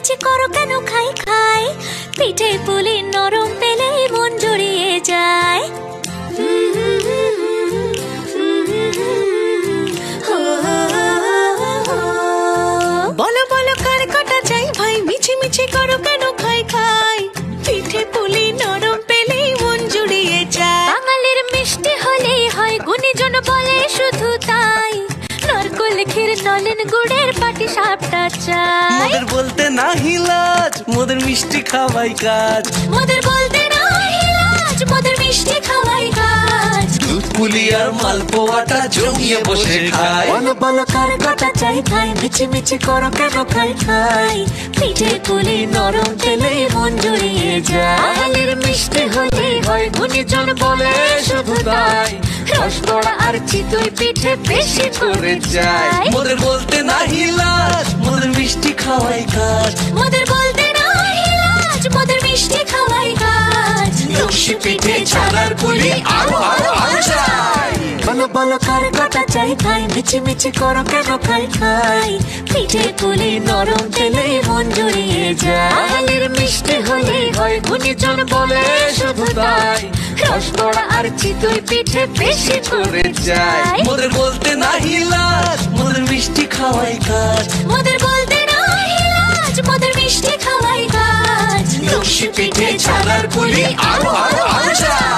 মিছি করো কেন খাই খাই, পিঠে পুলি নরম পেলে মন জড়িয়ে যায়। বলো বলো কার কটা চাই ভাই, মিছি মিছি করো কেন খাই খাই, পিঠে পুলি নরম পেলে মন জড়িয়ে যায়। বাঙালির মিষ্টি হলেই হয়, গুণীজন বলে শুধু তাই, নারকোল ক্ষীর নলেন গুড়ের পাটি সাপটা চাই। মোদের বলতে না হিলাজ, মোদের মিষ্টি খাওয়াই কাজ। মোদের বলতে না হিলাজ, মোদের মিষ্টি খাওয়াই কাজ। দুধ পুলি আর মালপোয়াটা জমিয়ে বসে খাই। বলো বলো কার কটা চাই ভাই, মিছি মিছি করো কেন খাই খাই, পিঠে পুলি নরম পেলে মন জড়িয়ে যায়। বাঙালির মিষ্টি হলেই হয়, গুণীজন বলে শুধু তাই, রসবড়া আর চিতই পিঠে বেশি করে যায়। মোদের বলতে না হিলাজ, মোদের মিষ্টি খাওয়াই কাজ। মোদের বলতে না হিলাজ, মোদের মিষ্টি খাওয়াই কাজ। নকশি পিঠে ছানার পুলি আরো আরো আরো চাই। বলো বলো কার কটা চাই ভাই, মিছি মিছি করো কেন খাই খাই, পিঠে পুলি নরম পেলে মন জড়িয়ে যায়। বাঙালির মিষ্টি হলেই হয়, গুণীজন বলে শুধু তাই, রসবড়া আর চিতই পিঠে বেশি করে যায়। মোদের বলতে না হিলাজ, মোদের মিষ্টি খাওয়াই কাজ। মোদের বলতে না হিলাজ, মোদের মিষ্টি খাওয়াই কাজ। নকশি পিঠে ছানার পুলি আরো আরো আরো চাই।